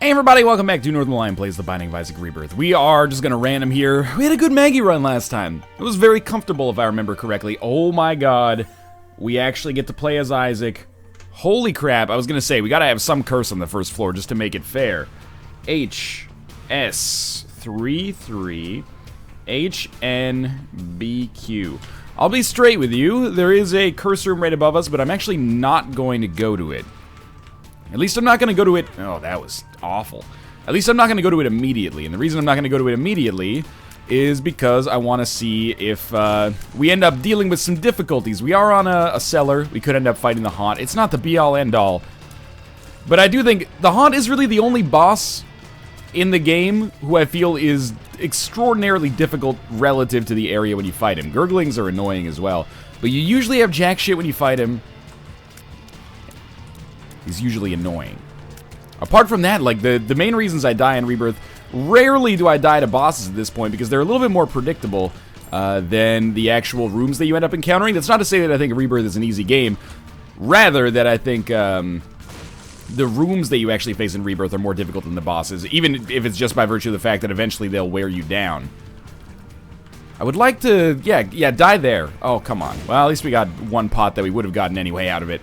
Hey everybody, welcome back to Northern Lion Plays The Binding of Isaac Rebirth. We are just gonna random here. We had a good Maggie run last time. It was very comfortable if I remember correctly. Oh my god. We actually get to play as Isaac. Holy crap, I was gonna say, we gotta have some curse on the first floor just to make it fair. HS33 HNBQ. I'll be straight with you. There is a curse room right above us, but I'm actually not going to go to it. At least I'm not going to go to it... Oh, that was awful. At least I'm not going to go to it immediately. And the reason I'm not going to go to it immediately is because I want to see if we end up dealing with some difficulties. We are on a cellar. We could end up fighting the Haunt. It's not the be-all, end-all. But I do think the Haunt is really the only boss in the game who I feel is extraordinarily difficult relative to the area when you fight him. Gurglings are annoying as well. But you usually have jack shit when you fight him. Is usually annoying. Apart from that, like, the main reasons I die in Rebirth, rarely do I die to bosses at this point, because they're a little bit more predictable than the actual rooms that you end up encountering. That's not to say that I think Rebirth is an easy game. Rather, that I think the rooms that you actually face in Rebirth are more difficult than the bosses, even if it's just by virtue of the fact that eventually they'll wear you down. I would like to, yeah, die there. Oh, come on. Well, at least we got one pot that we would have gotten anyway out of it.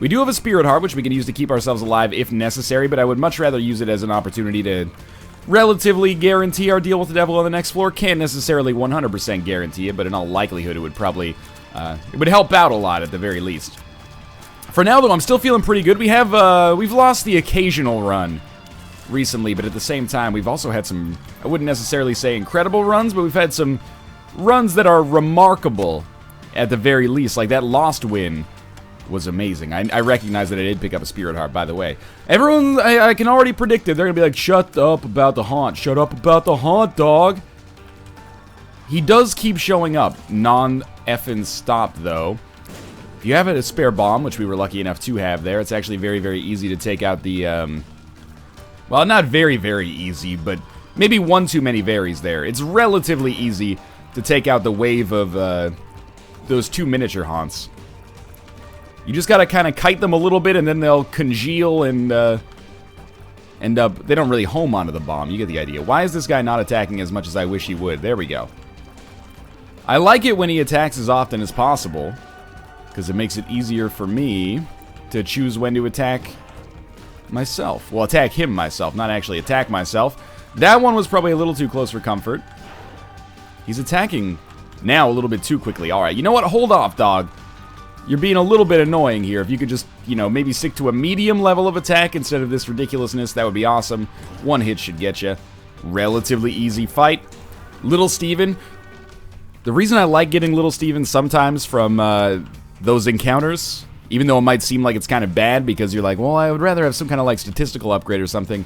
We do have a Spirit Heart, which we can use to keep ourselves alive if necessary, but I would much rather use it as an opportunity to relatively guarantee our deal with the devil on the next floor. Can't necessarily 100% guarantee it, but in all likelihood it would probably, it would help out a lot at the very least. For now, though, I'm still feeling pretty good. We have, we've lost the occasional run recently, but at the same time, we've also had some, I wouldn't necessarily say incredible runs, but we've had some runs that are remarkable at the very least, like that lost win was amazing. I recognize that I did pick up a Spirit Heart, by the way. Everyone, I can already predict it. They're gonna be like, shut up about the Haunt. Shut up about the Haunt, dog. He does keep showing up. Non-effing stop, though. If you have a spare bomb, which we were lucky enough to have there, it's actually very, very easy to take out the, well, not very, very easy, but maybe one too many varies there. It's relatively easy to take out the wave of, those two miniature Haunts. You just gotta kind of kite them a little bit, and then they'll congeal and end up... They don't really home onto the bomb. You get the idea. Why is this guy not attacking as much as I wish he would? There we go. I like it when he attacks as often as possible, because it makes it easier for me to choose when to attack myself. Well, attack him myself, not actually attack myself. That one was probably a little too close for comfort. He's attacking now a little bit too quickly. Alright, you know what? Hold off, dog. You're being a little bit annoying here. If you could just, you know, maybe stick to a medium level of attack instead of this ridiculousness, that would be awesome. One hit should get you. Relatively easy fight. Little Steven. The reason I like getting Little Steven sometimes from those encounters, even though it might seem like it's kind of bad because you're like, well, I would rather have some kind of like statistical upgrade or something.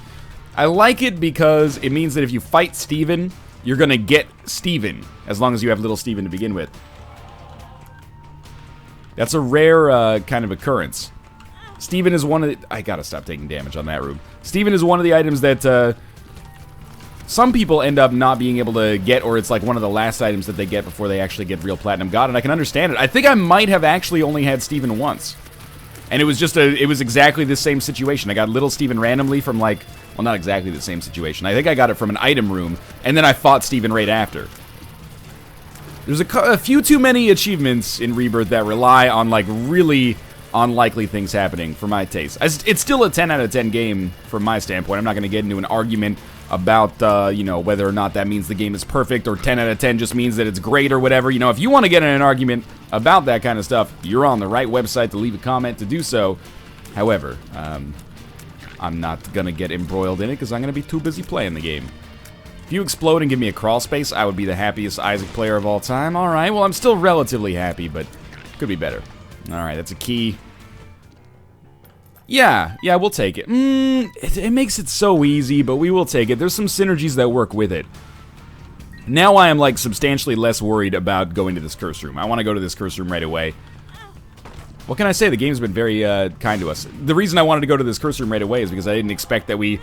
I like it because it means that if you fight Steven, you're going to get Steven, as long as you have Little Steven to begin with. That's a rare kind of occurrence. Steven is one of the... I gotta stop taking damage on that room. Steven is one of the items that some people end up not being able to get, or it's like one of the last items that they get before they actually get real Platinum God, and I can understand it. I think I might have actually only had Steven once. And it was just it was exactly the same situation. I got Little Steven randomly from like... Well, not exactly the same situation. I think I got it from an item room, and then I fought Steven right after. There's a few too many achievements in Rebirth that rely on, like, really unlikely things happening, for my taste. It's still a 10 out of 10 game, from my standpoint. I'm not going to get into an argument about, you know, whether or not that means the game is perfect, or 10 out of 10 just means that it's great, or whatever. You know, if you want to get in an argument about that kind of stuff, you're on the right website to leave a comment to do so. However, I'm not going to get embroiled in it, because I'm going to be too busy playing the game. If you explode and give me a crawl space, I would be the happiest Isaac player of all time. Alright, well, I'm still relatively happy, but could be better. Alright, that's a key. Yeah, we'll take it. It makes it so easy, but we will take it. There's some synergies that work with it. Now I am, like, substantially less worried about going to this curse room. I want to go to this curse room right away. What can I say? The game's been very kind to us. The reason I wanted to go to this curse room right away is because I didn't expect that we...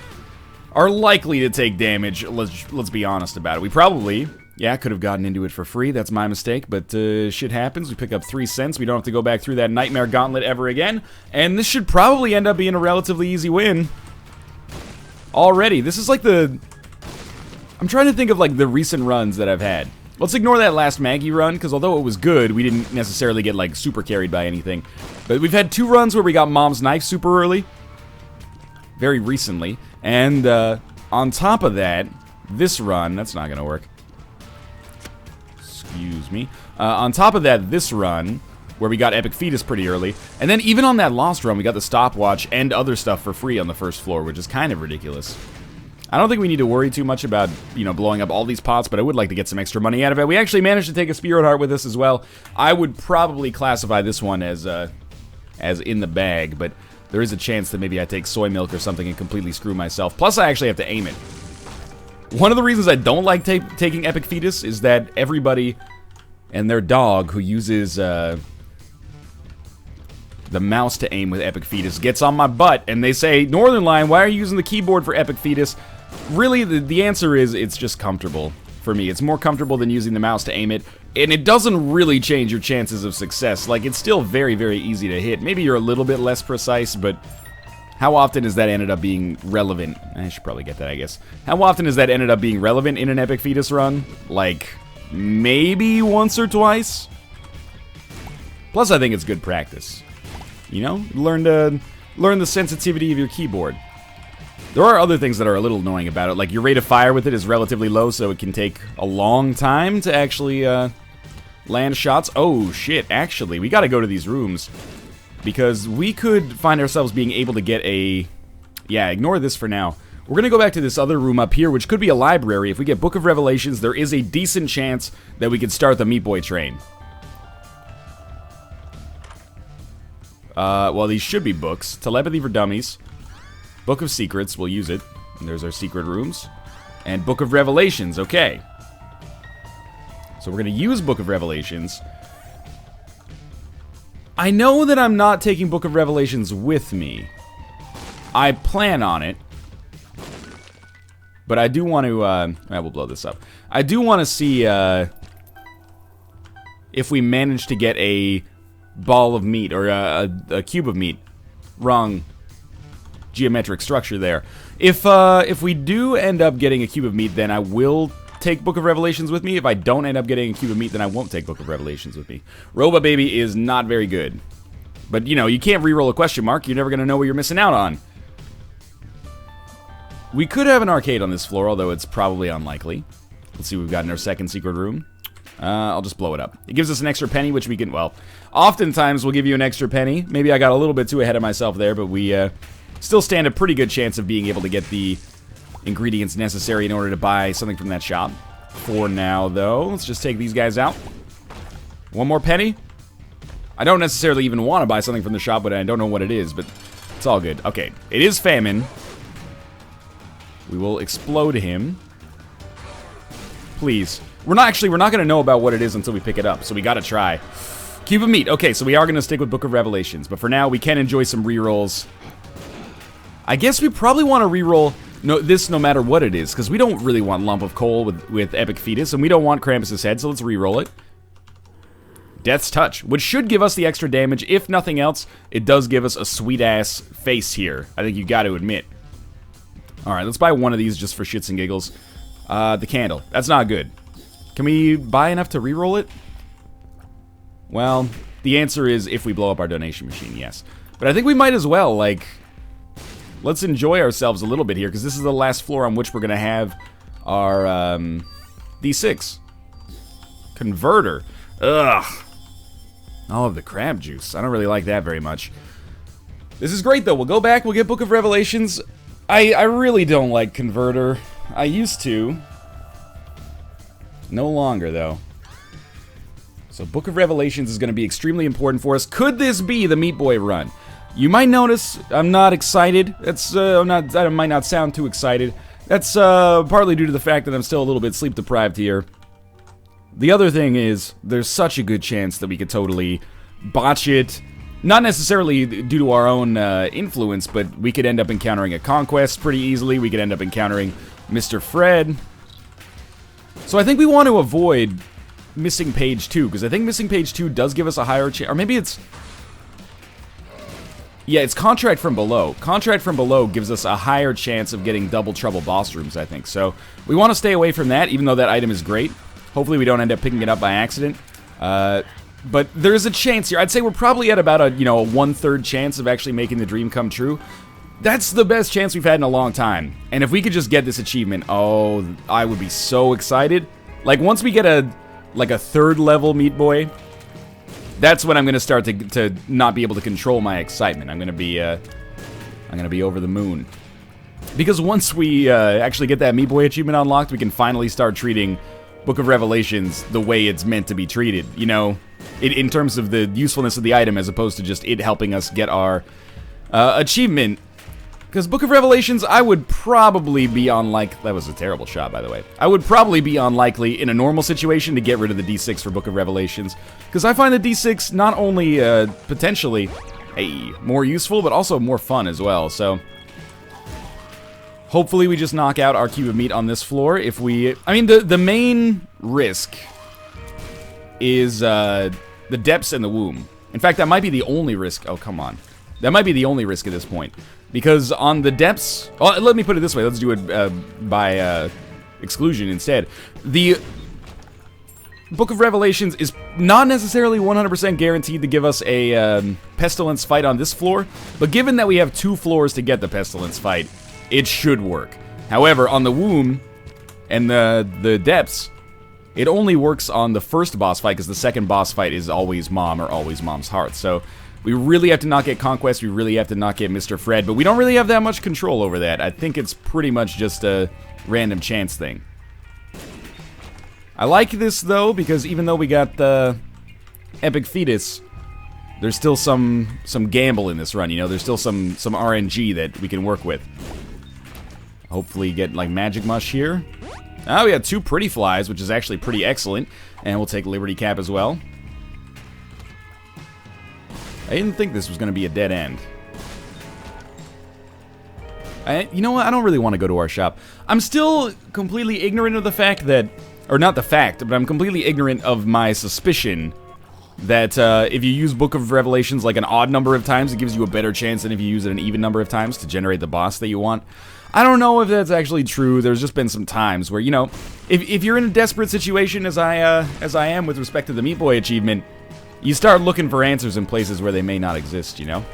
are likely to take damage. Let's be honest about it. We probably, yeah, could have gotten into it for free. That's my mistake, but shit happens. We pick up 3 cents. We don't have to go back through that nightmare gauntlet ever again, and this should probably end up being a relatively easy win. already. This is like the... I'm trying to think of like the recent runs that I've had. Let's ignore that last Maggie run, because although it was good, we didn't necessarily get like super carried by anything. But we've had 2 runs where we got Mom's Knife super early. Very recently. And on top of that, this run... That's not going to work. Excuse me. On top of that, this run, where we got Epic Fetus pretty early. And then even on that Lost run, we got the stopwatch and other stuff for free on the first floor, which is kind of ridiculous. I don't think we need to worry too much about, you know, blowing up all these pots, but I would like to get some extra money out of it. We actually managed to take a Spirit Heart with us as well. I would probably classify this one as in the bag, but there is a chance that maybe I take soy milk or something and completely screw myself. Plus, I actually have to aim it. One of the reasons I don't like taking Epic Fetus is that everybody and their dog who uses the mouse to aim with Epic Fetus gets on my butt, and they say, Northern Lion, why are you using the keyboard for Epic Fetus? Really, the answer is it's just comfortable for me. It's more comfortable than using the mouse to aim it, and it doesn't really change your chances of success. Like, it's still very, very easy to hit. Maybe you're a little bit less precise, but how often has that ended up being relevant? I should probably get that, I guess. How often has that ended up being relevant in an Epic Fetus run? Like, maybe once or twice? Plus, I think it's good practice. You know, learn the sensitivity of your keyboard. There are other things that are a little annoying about it, like your rate of fire with it is relatively low, so it can take a long time to actually land shots. Oh shit, actually, we gotta go to these rooms, because we could find ourselves being able to get a... Yeah, ignore this for now. We're gonna go back to this other room up here, which could be a library. If we get Book of Revelations, there is a decent chance that we could start the Meat Boy train. Well, these should be books. Telepathy for Dummies. Book of Secrets, we'll use it. And there's our secret rooms. And Book of Revelations, okay. So we're gonna use Book of Revelations. I know that I'm not taking Book of Revelations with me. I plan on it. But I do want to, we'll blow this up. I do want to see, if we manage to get a ball of meat, or a cube of meat. Wrong geometric structure there. If we do end up getting a cube of meat, then I will take Book of Revelations with me. If I don't end up getting a cube of meat, then I won't take Book of Revelations with me. Roba Baby is not very good. But, you know, you can't reroll a question mark. You're never going to know what you're missing out on. We could have an arcade on this floor, although it's probably unlikely. Let's see what we've got in our second secret room. I'll just blow it up. It gives us an extra penny, which we can, well, oftentimes we'll give you an extra penny. Maybe I got a little bit too ahead of myself there, but we still stand a pretty good chance of being able to get the ingredients necessary in order to buy something from that shop. For now, though, let's just take these guys out. One more penny? I don't necessarily even want to buy something from the shop, but I don't know what it is, but it's all good. Okay, it is famine. We will explode him. Please. We're not going to know about what it is until we pick it up, so we gotta try. Cube of meat. Okay, so we are gonna stick with Book of Revelations, but for now, we can enjoy some rerolls. I guess we probably want to reroll this no matter what it is, because we don't really want Lump of Coal with Epic Fetus, and we don't want Krampus's head, so let's reroll it. Death's Touch, which should give us the extra damage. If nothing else, it does give us a sweet-ass face here. I think you got to admit. Alright, let's buy one of these just for shits and giggles. The candle. That's not good. Can we buy enough to reroll it? Well, the answer is if we blow up our donation machine, yes. But I think we might as well, like... Let's enjoy ourselves a little bit here, because this is the last floor on which we're going to have our, D6. Converter. Ugh. All of the crab juice. I don't really like that very much. This is great, though. We'll go back, we'll get Book of Revelations. I really don't like Converter. I used to. No longer, though. So Book of Revelations is going to be extremely important for us. Could this be the Meat Boy run? You might notice I'm not excited. That's I might not sound too excited. That's partly due to the fact that I'm still a little bit sleep deprived here. The other thing is there's such a good chance that we could totally botch it. Not necessarily due to our own influence, but we could end up encountering a conquest pretty easily. We could end up encountering Mr. Fred. So I think we want to avoid missing page 2, because I think missing page 2 does give us a higher chance. Or maybe it's... Yeah, it's Contract from Below. Contract from Below gives us a higher chance of getting double trouble boss rooms, I think. So we want to stay away from that, even though that item is great. Hopefully we don't end up picking it up by accident. But there's a chance here. I'd say we're probably at about a 1/3 chance of actually making the dream come true. That's the best chance we've had in a long time. And if we could just get this achievement, oh, I would be so excited. Like, once we get a 3rd level Meat Boy, that's when I'm gonna start to not be able to control my excitement. I'm gonna be over the moon. Because once we actually get that Meat Boy achievement unlocked, we can finally start treating Book of Revelations the way it's meant to be treated. You know, in terms of the usefulness of the item as opposed to just it helping us get our achievement. Because Book of Revelations, I would probably be unlikely... That was a terrible shot, by the way. I would probably be unlikely in a normal situation to get rid of the D6 for Book of Revelations. Because I find the D6 not only potentially more useful, but also more fun as well. So hopefully we just knock out our cube of meat on this floor. If we... I mean, the main risk is the depths and the womb. In fact, that might be the only risk... Oh, come on. That might be the only risk at this point. Because on the depths... Oh, let me put it this way. Let's do it by exclusion instead. The Book of Revelations is not necessarily 100% guaranteed to give us a Pestilence fight on this floor. But given that we have 2 floors to get the Pestilence fight, it should work. However, on the womb and the depths, it only works on the first boss fight, because the second boss fight is always Mom or always Mom's Heart. So we really have to not get Conquest, we really have to not get Mr. Fred, but we don't really have that much control over that. I think it's pretty much just a random chance thing. I like this, though, because even though we got the Epic Fetus, there's still some gamble in this run, you know? There's still some RNG that we can work with. Hopefully get, like, Magic Mush here. Oh, we got 2 Pretty Flies, which is actually pretty excellent. And we'll take Liberty Cap as well. I didn't think this was going to be a dead end. You know what? I don't really want to go to our shop. I'm still completely ignorant of the fact that... Or not the fact, but I'm completely ignorant of my suspicion that if you use Book of Revelations like an odd number of times, it gives you a better chance than if you use it an even number of times to generate the boss that you want. I don't know if that's actually true. There's just been some times where, you know, if you're in a desperate situation as I am with respect to the Meat Boy achievement, you start looking for answers in places where they may not exist, you know?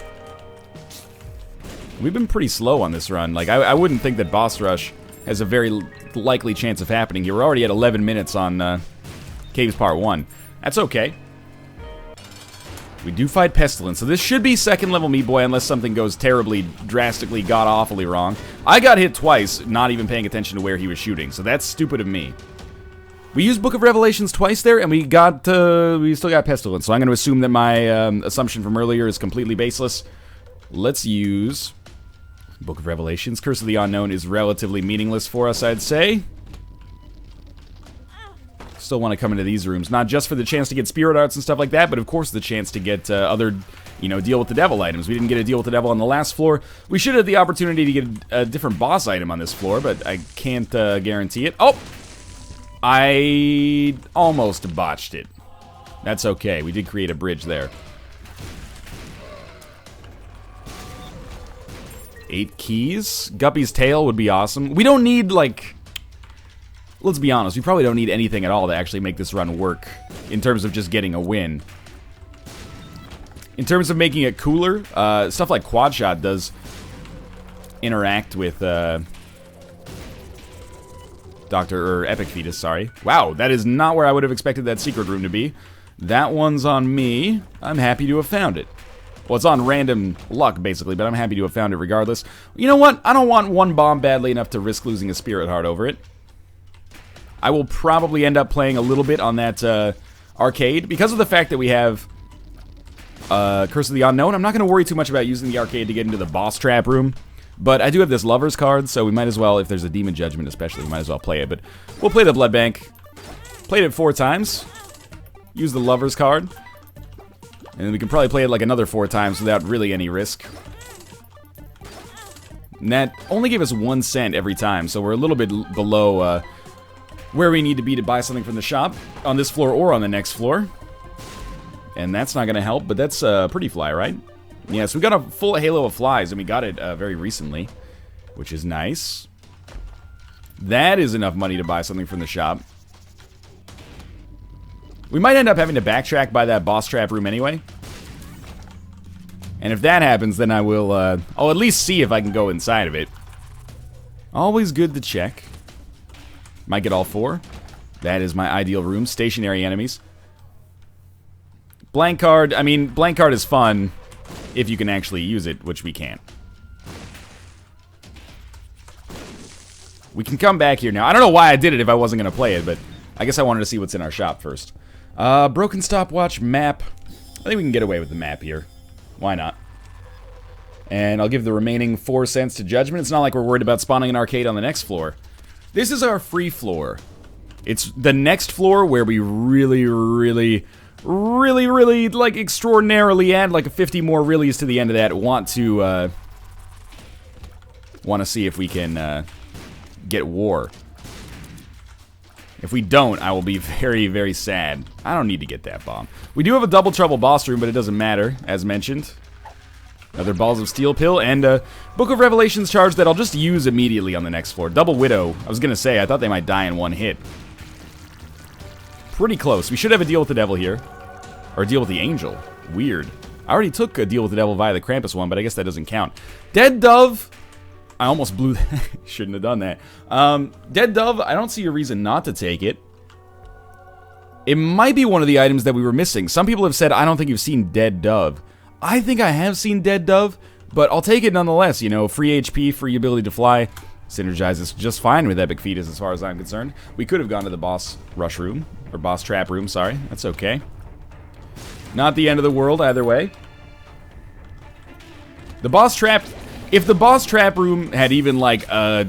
We've been pretty slow on this run. Like, I wouldn't think that Boss Rush has a very likely chance of happening here. We're already at 11 minutes on Caves Part 1. That's okay. We do fight Pestilence, so this should be 2nd level Meat Boy unless something goes terribly, drastically, god-awfully wrong. I got hit twice, not even paying attention to where he was shooting, so that's stupid of me. We used Book of Revelations twice there, and we still got Pestilence, so I'm going to assume that my assumption from earlier is completely baseless. Let's use Book of Revelations. Curse of the Unknown is relatively meaningless for us, I'd say. Still want to come into these rooms, not just for the chance to get Spirit Arts and stuff like that, but of course the chance to get other, you know, Deal with the Devil items. We didn't get a Deal with the Devil on the last floor. We should have the opportunity to get a different boss item on this floor, but I can't guarantee it. Oh! I almost botched it. That's okay. We did create a bridge there. 8 keys? Guppy's tail would be awesome. We don't need, like... Let's be honest, we probably don't need anything at all to actually make this run work in terms of just getting a win. In terms of making it cooler, stuff like Quad Shot does interact with Epic Fetus, sorry. Wow, that is not where I would have expected that secret room to be. That one's on me. I'm happy to have found it. Well, it's on random luck, basically, but I'm happy to have found it regardless. You know what? I don't want one bomb badly enough to risk losing a Spirit Heart over it. I will probably end up playing a little bit on that arcade. Because of the fact that we have Curse of the Unknown, I'm not going to worry too much about using the arcade to get into the boss trap room. But I do have this Lover's card, so we might as well, if there's a Demon Judgment especially, we might as well play it. But we'll play the Blood Bank. Played it 4 times. Use the Lover's card. And we can probably play it like another 4 times without really any risk. And that only gave us 1 cent every time, so we're a little bit below where we need to be to buy something from the shop, on this floor or on the next floor. And that's not going to help, but that's Pretty Fly, right? Yeah, so we got a full Halo of Flies, and we got it very recently, which is nice. That is enough money to buy something from the shop. We might end up having to backtrack by that boss trap room anyway. And if that happens, then I will, I'll at least see if I can go inside of it. Always good to check. Might get all 4. That is my ideal room. Stationary enemies. Blank card, I mean, blank card is fun if you can actually use it, which we can't. We can come back here now. I don't know why I did it if I wasn't going to play it, but I guess I wanted to see what's in our shop first. Broken stopwatch, map. I think we can get away with the map here. Why not? And I'll give the remaining 4 cents to Judgment. It's not like we're worried about spawning an arcade on the next floor. This is our free floor. It's the next floor where we really, like, extraordinarily add, like, 50 more reallys to the end of that. Want to see if we can, get war. If we don't, I will be very, very sad. I don't need to get that bomb. We do have a double trouble boss room, but it doesn't matter, as mentioned. Another Balls of Steel pill, and a Book of Revelations charge that I'll just use immediately on the next floor. Double Widow. I was gonna say, I thought they might die in one hit. Pretty close. We should have a deal with the devil here. Or a deal with the angel. Weird. I already took a deal with the devil via the Krampus one, but I guess that doesn't count. Dead Dove. I almost blew that. Shouldn't have done that. Dead Dove, I don't see a reason not to take it. It might be one of the items that we were missing. Some people have said, I don't think you've seen Dead Dove. I think I have seen Dead Dove, but I'll take it nonetheless. You know, free HP, free ability to fly. Synergizes just fine with Epic Fetus as far as I'm concerned. We could have gone to the boss rush room, or boss trap room, sorry. That's okay. Not the end of the world either way. The boss trap... If the boss trap room had even like a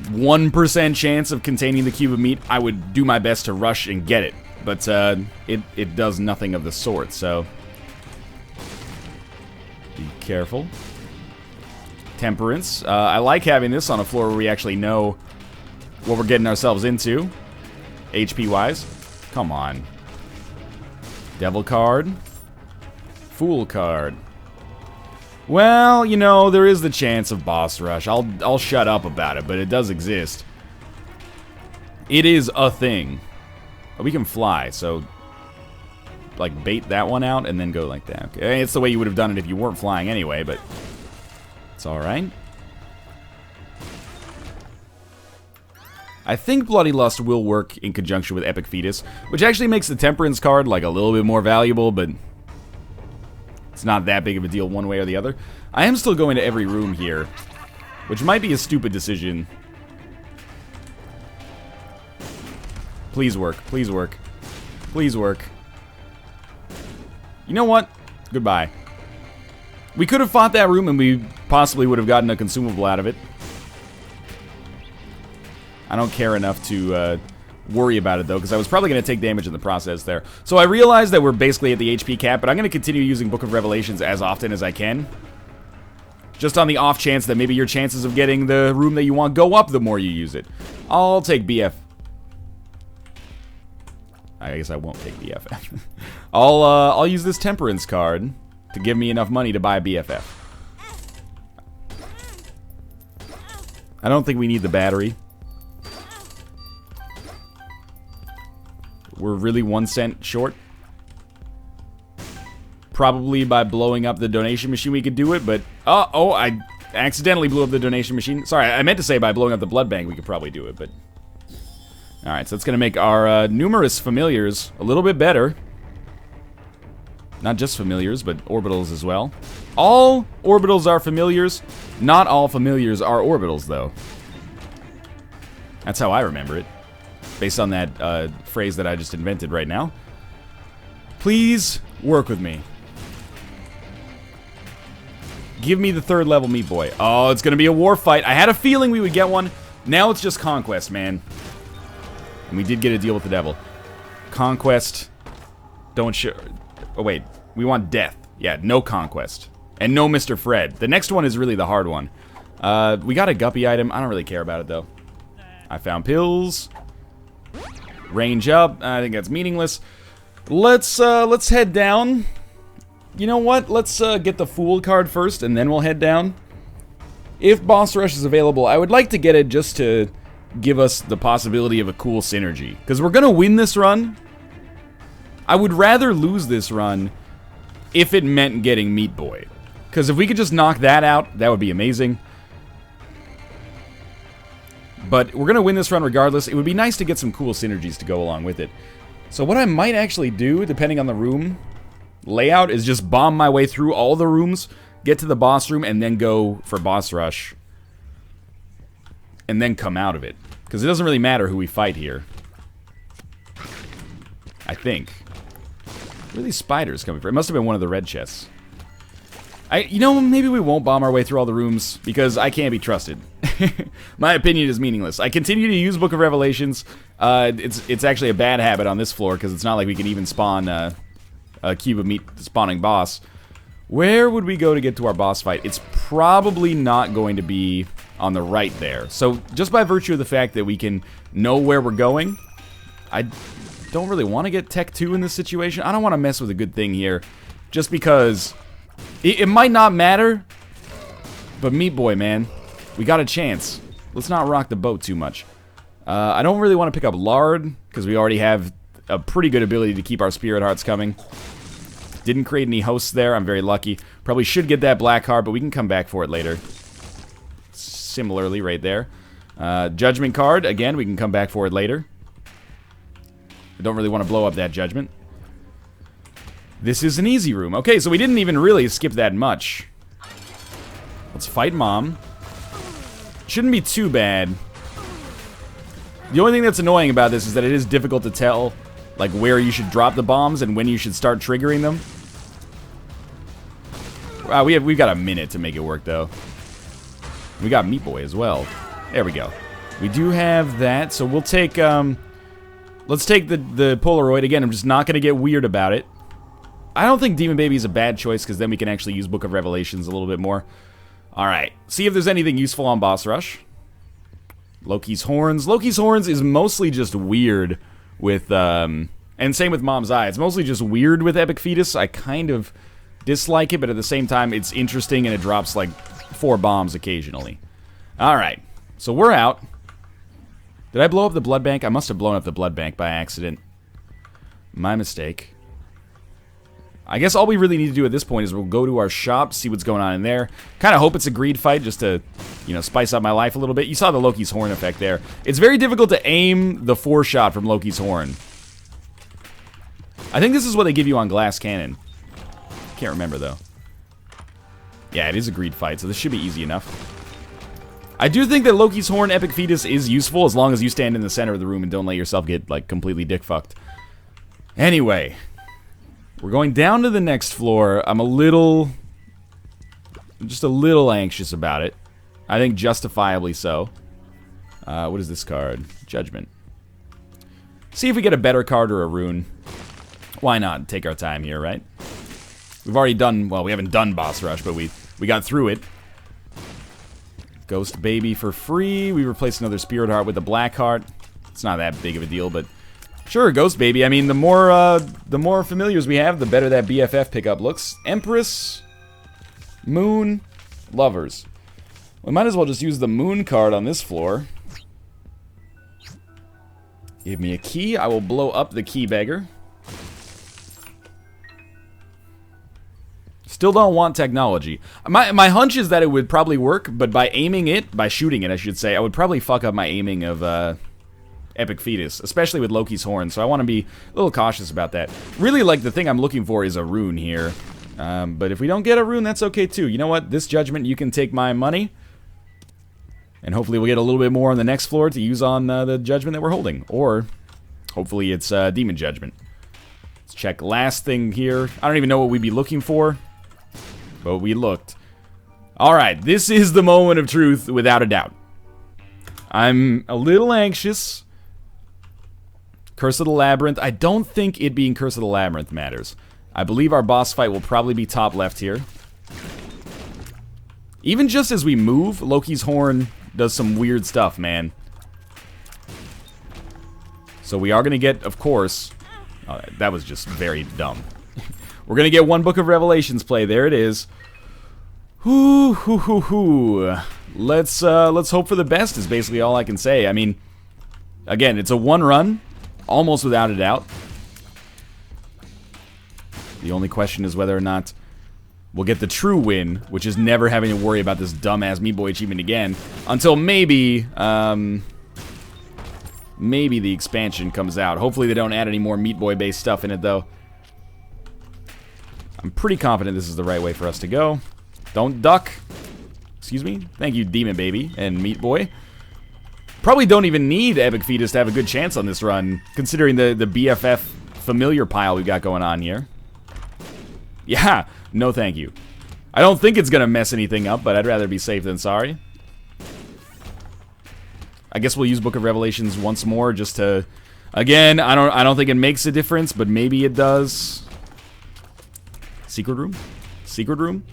1% chance of containing the cube of meat, I would do my best to rush and get it. But it does nothing of the sort, so... Be careful. Temperance. I like having this on a floor where we actually know what we're getting ourselves into. HP-wise. Come on. Devil card. Fool card. Well, you know, there is the chance of boss rush. I'll shut up about it, but it does exist. It is a thing. We can fly, so... like, bait that one out and then go like that. Okay, it's the way you would have done it if you weren't flying anyway, but... it's alright. I think Bloody Lust will work in conjunction with Epic Fetus, which actually makes the Temperance card, like, a little bit more valuable, but... it's not that big of a deal one way or the other. I am still going to every room here, which might be a stupid decision. Please work, please work, please work. You know what? Goodbye. We could have fought that room and we possibly would have gotten a consumable out of it. I don't care enough to worry about it though, because I was probably going to take damage in the process there. So I realized that we're basically at the HP cap, but I'm going to continue using Book of Revelations as often as I can. Just on the off chance that maybe your chances of getting the room that you want go up the more you use it. I'll take BF. I guess I won't take BFF. I'll use this Temperance card to give me enough money to buy BFF. I don't think we need the battery. We're really 1 cent short. Probably by blowing up the donation machine we could do it, but... oh, I accidentally blew up the donation machine. Sorry, I meant to say by blowing up the blood bank we could probably do it, but... alright, so that's gonna make our numerous familiars a little bit better. Not just familiars, but orbitals as well. All orbitals are familiars. Not all familiars are orbitals, though. That's how I remember it. Based on that phrase that I just invented right now. Please work with me. Give me the 3rd level Meat Boy. Oh, it's gonna be a war fight. I had a feeling we would get one. Now it's just Conquest, man. And we did get a deal with the devil. Conquest. Don't show... oh, wait. We want death. Yeah, no Conquest. And no Mr. Fred. The next one is really the hard one. We got a Guppy item. I don't really care about it, though. I found pills. Range up. I think that's meaningless. Let's head down. You know what? Let's get the Fool card first, and then we'll head down. If Boss Rush is available, I would like to get it just to give us the possibility of a cool synergy. Because we're going to win this run. I would rather lose this run if it meant getting Meat Boy. Because if we could just knock that out, that would be amazing. But we're going to win this run regardless. It would be nice to get some cool synergies to go along with it. So what I might actually do, depending on the room layout, is just bomb my way through all the rooms, get to the boss room, and then go for Boss Rush. And then come out of it. Because it doesn't really matter who we fight here. I think. Where are these spiders coming from? It must have been one of the red chests. You know, maybe we won't bomb our way through all the rooms, because I can't be trusted. My opinion is meaningless. I continue to use Book of Revelations. It's actually a bad habit on this floor, because it's not like we can even spawn a cube of meat spawning boss. Where would we go to get to our boss fight? It's probably not going to be on the right there. So, just by virtue of the fact that we can know where we're going, I don't really want to get Tech 2 in this situation. I don't want to mess with a good thing here, just because it might not matter, but Meat Boy, man, we got a chance. Let's not rock the boat too much. I don't really want to pick up Lard, because we already have a pretty good ability to keep our Spirit Hearts coming. Didn't create any hosts there, I'm very lucky. Probably should get that black heart, but we can come back for it later. Similarly, right there. Judgment card, again, we can come back for it later. I don't really want to blow up that Judgment. This is an easy room. Okay, so we didn't even really skip that much. Let's fight Mom. Shouldn't be too bad. The only thing that's annoying about this is that it is difficult to tell, like, where you should drop the bombs and when you should start triggering them. We've got a minute to make it work, though. We got Meat Boy as well. There we go. We do have that, so we'll take, let's take the Polaroid. Again, I'm just not going to get weird about it. I don't think Demon Baby is a bad choice, because then we can actually use Book of Revelations a little bit more. Alright, see if there's anything useful on Boss Rush. Loki's Horns. Loki's Horns is mostly just weird with, and same with Mom's Eye. It's mostly just weird with Epic Fetus. I kind of dislike it, but at the same time, it's interesting, and it drops, like, 4 bombs occasionally. Alright, so we're out. Did I blow up the blood bank? I must have blown up the blood bank by accident. My mistake. I guess all we really need to do at this point is we'll go to our shop, see what's going on in there. Kind of hope it's a greed fight just to, you know, spice up my life a little bit. You saw the Loki's Horn effect there. It's very difficult to aim the 4-shot from Loki's Horn. I think this is what they give you on Glass Cannon. Can't remember, though. Yeah, it is a greed fight, so this should be easy enough. I do think that Loki's Horn Epic Fetus is useful as long as you stand in the center of the room and don't let yourself get, like, completely dick-fucked. Anyway, we're going down to the next floor. I'm just a little anxious about it. I think justifiably so. What is this card? Judgment. See if we get a better card or a rune. Why not? Take our time here, right? We've already done, well, we haven't done Boss Rush, but we got through it. Ghost Baby for free. We replaced another Spirit Heart with a Black Heart. It's not that big of a deal, but sure, Ghost Baby. I mean, the more familiars we have, the better that BFF pickup looks. Empress, Moon, Lovers. We might as well just use the Moon card on this floor. Give me a key. I will blow up the Key Beggar. Still don't want technology. My hunch is that it would probably work, but by shooting it, I should say, I would probably fuck up my aiming of Epic Fetus, especially with Loki's Horn, so I want to be a little cautious about that. Really, like, the thing I'm looking for is a rune here. But if we don't get a rune, that's okay too. You know what? This Judgment, you can take my money. And hopefully we'll get a little bit more on the next floor to use on the Judgment that we're holding. Or, hopefully it's Demon Judgment. Let's check last thing here. I don't even know what we'd be looking for. But we looked. Alright, this is the moment of truth, without a doubt. I'm a little anxious. Curse of the Labyrinth. I don't think it being Curse of the Labyrinth matters. I believe our boss fight will probably be top left here. Even just as we move, Loki's Horn does some weird stuff, man. So we are going to get, of course... Oh, that was just very dumb. We're going to get one Book of Revelations play. There it is. Hoo, hoo, hoo, hoo. Let's hope for the best is basically all I can say. I mean, again, it's a one run, almost without a doubt. The only question is whether or not we'll get the true win, which is never having to worry about this dumbass Meat Boy achievement again, until maybe, maybe the expansion comes out. Hopefully they don't add any more Meat Boy-based stuff in it, though. I'm pretty confident this is the right way for us to go. Don't duck. Excuse me. Thank you, Demon Baby and Meat Boy. Probably don't even need Epic Fetus to have a good chance on this run, considering the BFF familiar pile we've got going on here. Yeah, no thank you. I don't think it's gonna mess anything up, but I'd rather be safe than sorry. I guess we'll use Book of Revelations once more just to... Again, I don't think it makes a difference, but maybe it does. Secret room? Secret room?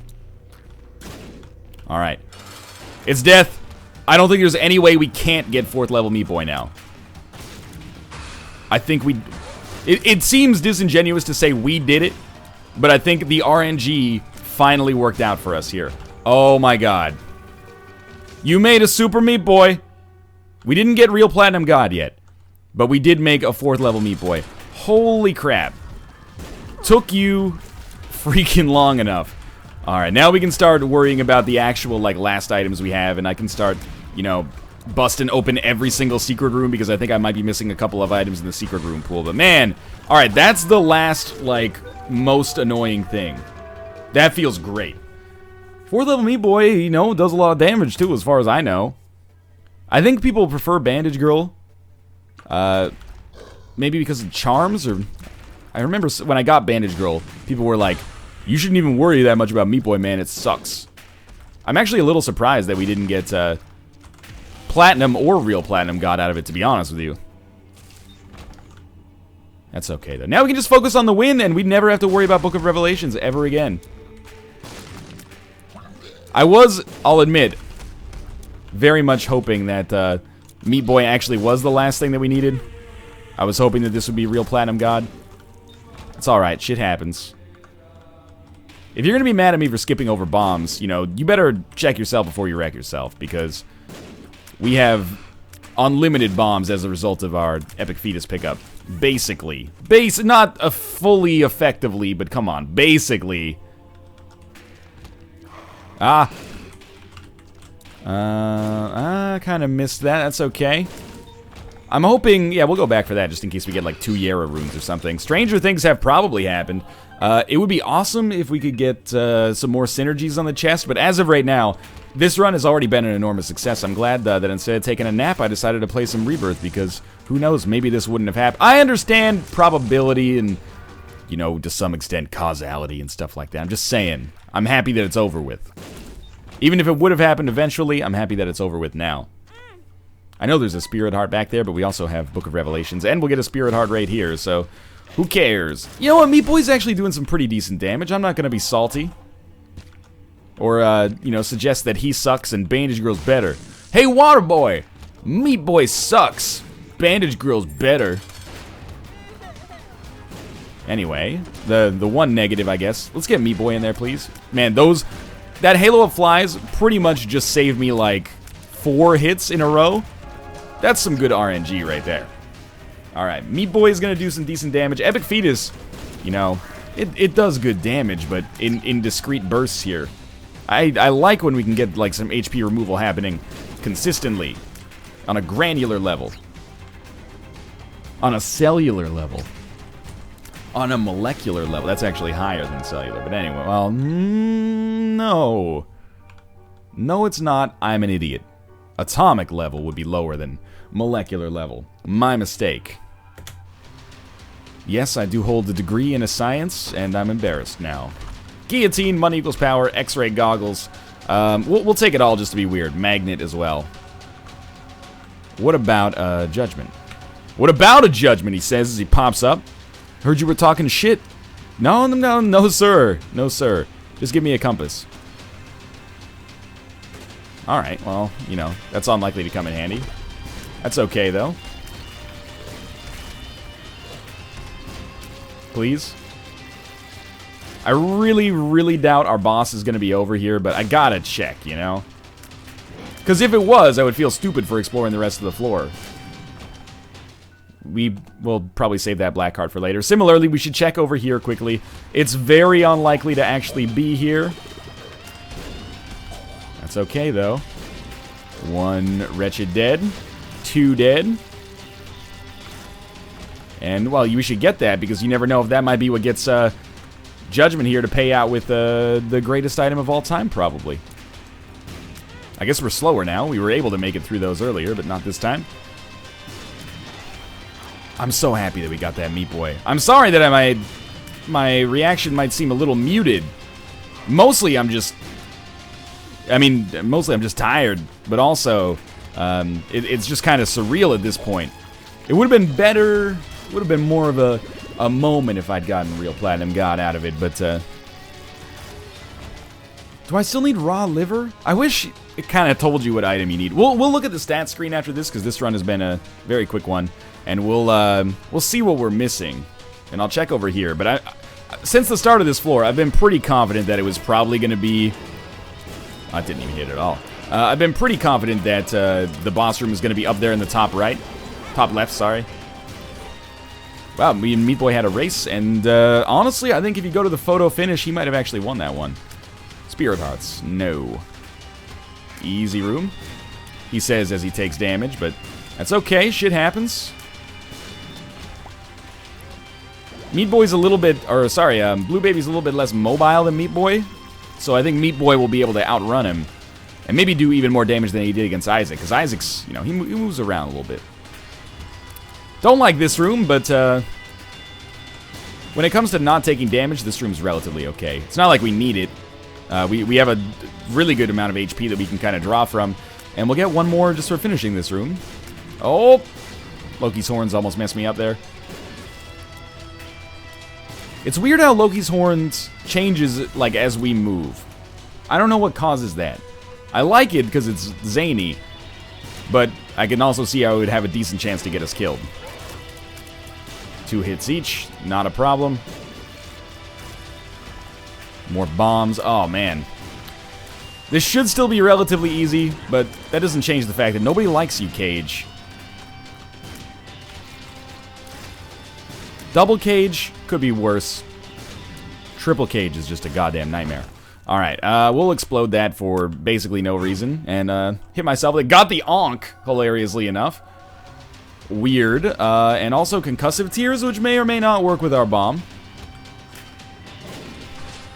Alright. It's death. I don't think there's any way we can't get 4th level Meat Boy now. I think we... It seems disingenuous to say we did it, but I think the RNG finally worked out for us here. Oh my god. You made a Super Meat Boy. We didn't get real Platinum God yet, but we did make a 4th level Meat Boy. Holy crap. Took you freaking long enough. Alright, now we can start worrying about the actual, like, last items we have, and I can start, you know, busting open every single secret room, because I think I might be missing a couple of items in the secret room pool. But man, alright, that's the last, like, most annoying thing. That feels great. 4th level Meat Boy, you know, does a lot of damage, too, as far as I know. I think people prefer Bandage Girl. Maybe because of charms, or... I remember when I got Bandage Girl, people were like, you shouldn't even worry that much about Meat Boy, man, it sucks. I'm actually a little surprised that we didn't get Platinum or real Platinum God out of it, to be honest with you. That's okay, though. Now we can just focus on the win, and we'd never have to worry about Book of Revelations ever again. I was, I'll admit, very much hoping that Meat Boy actually was the last thing that we needed. I was hoping that this would be real Platinum God. It's alright, shit happens. If you're gonna be mad at me for skipping over bombs, you know, you better check yourself before you wreck yourself, because we have unlimited bombs as a result of our Epic Fetus pickup. Basically. Not fully effectively, but come on, basically. I kind of missed that. That's okay. I'm hoping... Yeah, we'll go back for that just in case we get like 2 Yara runes or something. Stranger things have probably happened. It would be awesome if we could get some more synergies on the chest, but as of right now, this run has already been an enormous success. I'm glad that instead of taking a nap, I decided to play some Rebirth, because who knows, maybe this wouldn't have happened. I understand probability and, you know, to some extent causality and stuff like that. I'm just saying, I'm happy that it's over with. Even if it would have happened eventually, I'm happy that it's over with now. I know there's a Spirit Heart back there, but we also have Book of Revelations, and we'll get a Spirit Heart right here, so who cares? You know what, Meat Boy's actually doing some pretty decent damage. I'm not going to be salty. Or, you know, suggest that he sucks and Bandage Girl's better. Hey, Water Boy! Meat Boy sucks. Bandage Girl's better. Anyway, the one negative, I guess. Let's get Meat Boy in there, please. Man, that Halo of Flies pretty much just saved me, like, 4 hits in a row. That's some good RNG right there. Alright, Meat Boy is going to do some decent damage. Epic Fetus, you know, it does good damage, but in discrete bursts here. I like when we can get, like, some HP removal happening consistently. On a granular level. On a cellular level. On a molecular level. That's actually higher than cellular, but anyway, well, no. No, it's not. I'm an idiot. Atomic level would be lower than molecular level. My mistake. Yes, I do hold a degree in a science, and I'm embarrassed now. Guillotine, money equals power, X-ray goggles. We'll take it all just to be weird. Magnet as well. What about judgment? What about a judgment, he says as he pops up. Heard you were talking shit. No, sir. No, sir. Just give me a compass. Alright, well, you know, that's unlikely to come in handy. That's okay, though. Please. I really, really doubt our boss is going to be over here, but I gotta check, you know? Because if it was, I would feel stupid for exploring the rest of the floor. We will probably save that black card for later. Similarly, we should check over here quickly. It's very unlikely to actually be here. That's okay, though. 1 wretched dead. 2 dead. And, well, we should get that, because you never know if that might be what gets Judgment here to pay out with the greatest item of all time, probably. I guess we're slower now. We were able to make it through those earlier, but not this time. I'm so happy that we got that Meat Boy. I'm sorry that my reaction might seem a little muted. Mostly I'm just tired, but also it's just kind of surreal at this point. It would have been better, would have been more of a moment if I'd gotten real Platinum God out of it, but do I still need raw liver? I wish it kind of told you what item you need. We'll look at the stats screen after this, because this run has been a very quick one, and we'll see what we're missing, and I'll check over here. But since the start of this floor, I've been pretty confident that it was probably going to be... I didn't even hit it at all. I've been pretty confident that the boss room is going to be up there in the top right. Top left, sorry. Wow, me and Meat Boy had a race, and honestly, I think if you go to the photo finish, he might have actually won that one. Spirit Hearts, no. Easy room, he says as he takes damage, but that's okay, shit happens. Meat Boy's a little bit, or sorry, Blue Baby's a little bit less mobile than Meat Boy, so I think Meat Boy will be able to outrun him, and maybe do even more damage than he did against Isaac, because Isaac's, you know, he moves around a little bit. Don't like this room, but when it comes to not taking damage, this room's relatively okay. It's not like we need it. We have a really good amount of HP that we can kind of draw from, and we'll get one more just for finishing this room. Oh, Loki's horns almost messed me up there. It's weird how Loki's horns changes like as we move. I don't know what causes that. I like it because it's zany, but I can also see how it would have a decent chance to get us killed. 2 hits each, not a problem. More bombs. Oh, man. This should still be relatively easy, but that doesn't change the fact that nobody likes you, Cage. Double Cage could be worse. Triple Cage is just a goddamn nightmare. Alright, we'll explode that for basically no reason, and hit myself. It got the Onk, hilariously enough. Weird. And also concussive tears, which may or may not work with our bomb.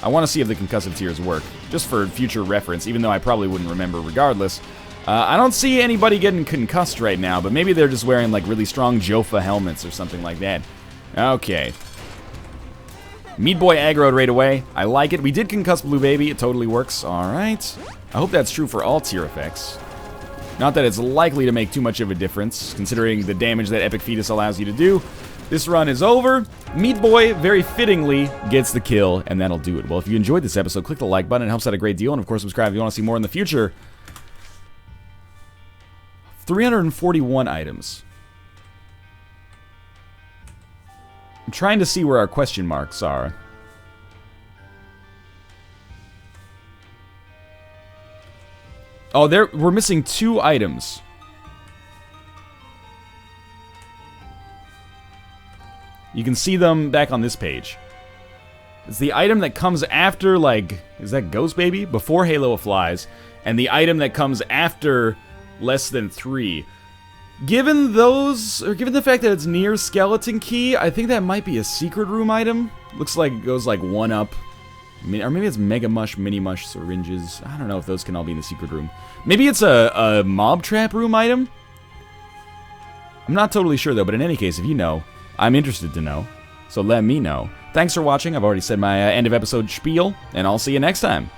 I want to see if the concussive tears work, just for future reference, even though I probably wouldn't remember regardless. I don't see anybody getting concussed right now, but maybe they're just wearing like really strong Jofa helmets or something like that. Okay. Meat Boy aggroed right away. I like it. We did concuss Blue Baby. It totally works. Alright. I hope that's true for all tier effects. Not that it's likely to make too much of a difference, considering the damage that Epic Fetus allows you to do. This run is over. Meat Boy, very fittingly, gets the kill, and that'll do it. Well, if you enjoyed this episode, click the like button. It helps out a great deal. And, of course, subscribe if you want to see more in the future. 341 items. I'm trying to see where our question marks are. Oh, we're missing 2 items. You can see them back on this page. It's the item that comes after, like, is that Ghost Baby? Before Halo of Flies. And the item that comes after less than 3. Given those, or given the fact that it's near Skeleton Key, I think that might be a secret room item. Looks like it goes like 1 up. Or maybe it's Mega Mush, Mini Mush, Syringes. I don't know if those can all be in the secret room. Maybe it's a Mob Trap room item? I'm not totally sure though, but in any case, if you know, I'm interested to know. So let me know. Thanks for watching. I've already said my end of episode spiel, and I'll see you next time.